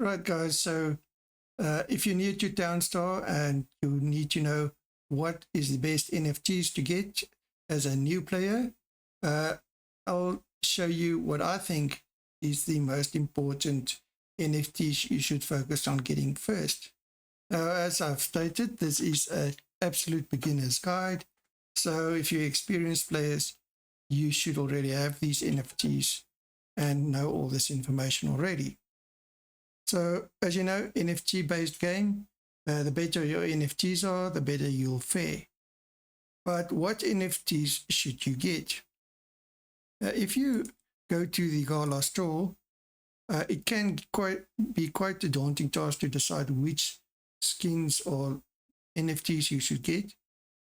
Right, guys. So if you're new to Townstar and you need to know what is the best NFTs to get as a new player, uh, I'll show you what I think is the most important NFTs you should focus on getting first. Now, as I've stated, this is an absolute beginner's guide. So if you're experienced players, you should already have these NFTs and know all this information already. So as you know, NFT-based game, the better your NFTs are, the better you'll fare. But what NFTs should you get? If you go to the GALA Store, it can be quite a daunting task to decide which skins or NFTs you should get.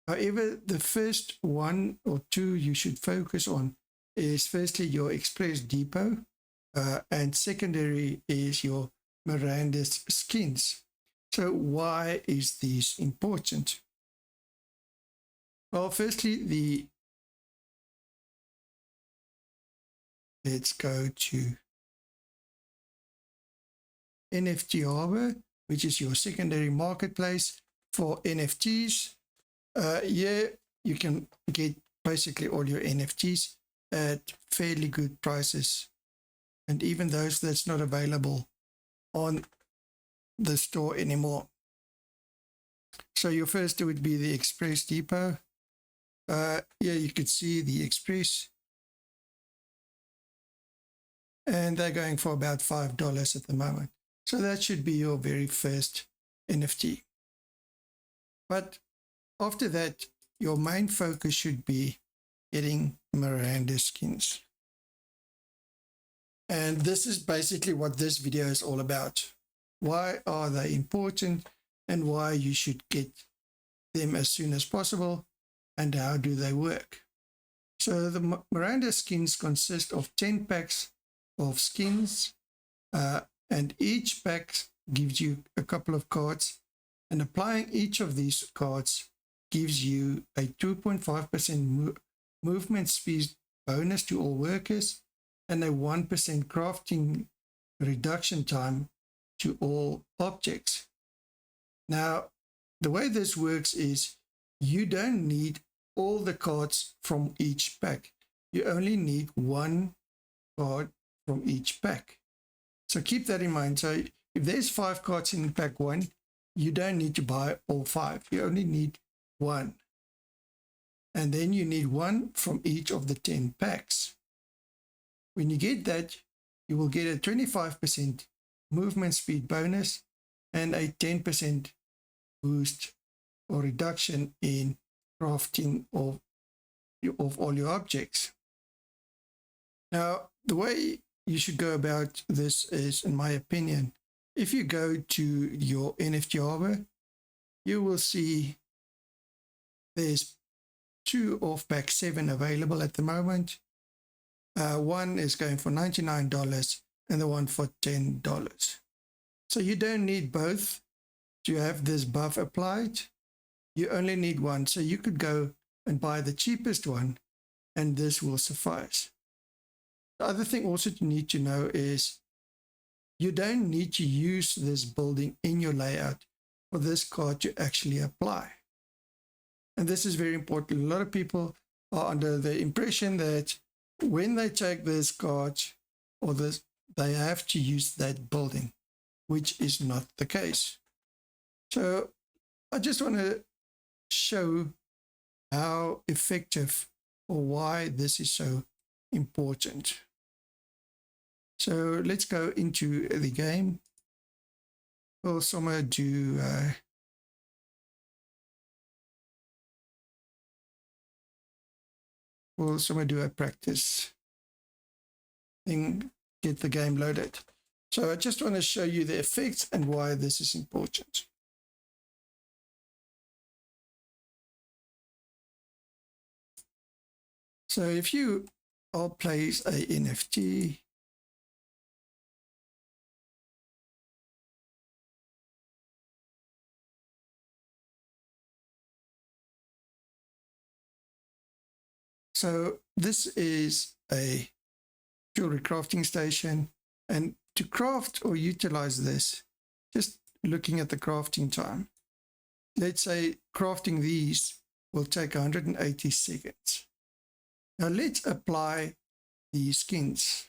However, the first one or two you should focus on is firstly your Express Depot, and secondary is your Miranda's skins. So why is this important? Well, firstly, let's go to NFT Harbor, which is your secondary marketplace for NFTs. Here you can get basically all your NFTs at fairly good prices, and even those that's not available on the store anymore. So your first would be the Express Depot. Here you could see the Express, and they're going for about $5 at the moment. So that should be your very first NFT. But after that, your main focus should be getting Miranda skins. And this is basically what this video is all about. Why are they important and why you should get them as soon as possible and how do they work. So the Miranda skins consist of 10 packs of skins, and each pack gives you a couple of cards, and applying each of these cards gives you a 2.5% movement speed bonus to all workers and a 1% crafting reduction time to all objects. Now, the way this works is you don't need all the cards from each pack. You only need one card from each pack. So keep that in mind. So if there's 5 cards in pack 1, you don't need to buy all 5. You only need 1. And then you need 1 from each of the 10 packs. When you get that, you will get a 25% movement speed bonus and a 10% boost or reduction in crafting of all your objects. Now, the way you should go about this is, in my opinion, if you go to your NFT Harbor, you will see there's 2 of pack 7 available at the moment. One is going for $99 and the one for $10. So you don't need both to have this buff applied. You only need one. So you could go and buy the cheapest one and this will suffice. The other thing also you need to know is you don't need to use this building in your layout for this card to actually apply. And this is very important. A lot of people are under the impression that when they take this card or this, they have to use that building, which is not the case. So I just want to show how effective or why this is so important. So let's go into the game. We'll somewhere do a practice thing, get the game loaded. So I just want to show you the effects and why this is important. So if you all place a NFT, so this is a jewelry crafting station, and to craft or utilize this, just looking at the crafting time, let's say crafting these will take 180 seconds. Now let's apply the skins.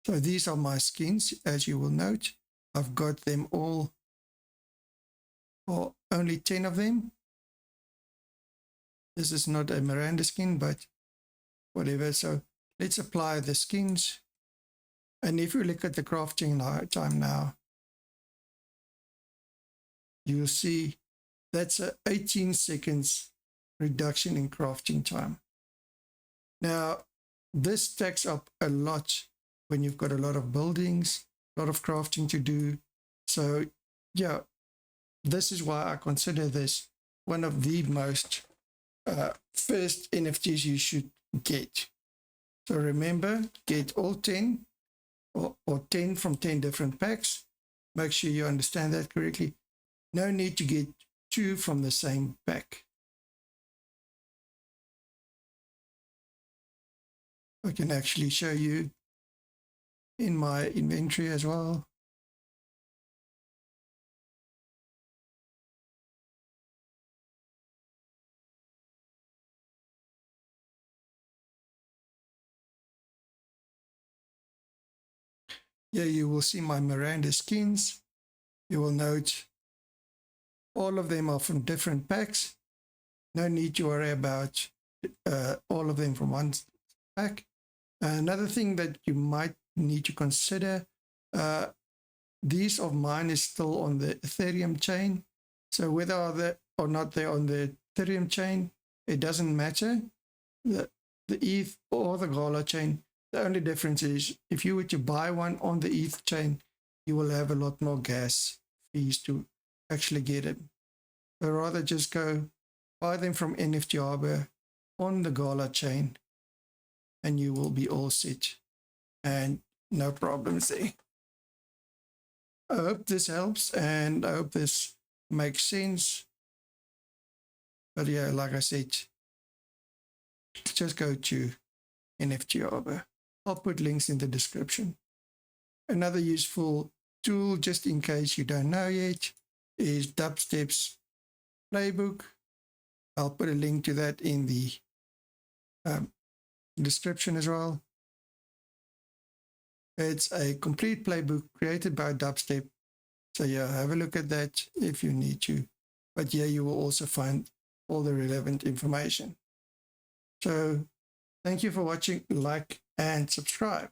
So these are my skins, as you will note. I've got them all, or only 10 of them. This is not a Miranda skin, but whatever. So let's apply the skins. And if you look at the crafting time now, you'll see that's a 18 seconds reduction in crafting time. Now, this stacks up a lot when you've got a lot of buildings, a lot of crafting to do. So yeah, this is why I consider this one of the most first NFTs you should get. So remember, get all 10 or 10 from 10 different packs. Make sure you understand that correctly. No need to get 2 from the same pack. I can actually show you in my inventory as well. Here you will see my Miranda skins. You will note all of them are from different packs. No need to worry about all of them from one pack. Another thing that you might need to consider, these of mine is still on the Ethereum chain. So whether or not they're on the Ethereum chain, it doesn't matter. The ETH or the GALA chain, the only difference is if you were to buy one on the ETH chain, you will have a lot more gas fees to actually get it. So rather just go buy them from NFT Harbor on the GALA chain and you will be all set and no problems there. I hope this helps and I hope this makes sense. But yeah, like I said, just go to NFT Harbor. I'll put links in the description. Another useful tool, just in case you don't know yet, is Dubstep's playbook. I'll put a link to that in the description as well. It's a complete playbook created by Dubstep. So yeah, have a look at that if you need to. But yeah, you will also find all the relevant information. So thank you for watching, like and subscribe.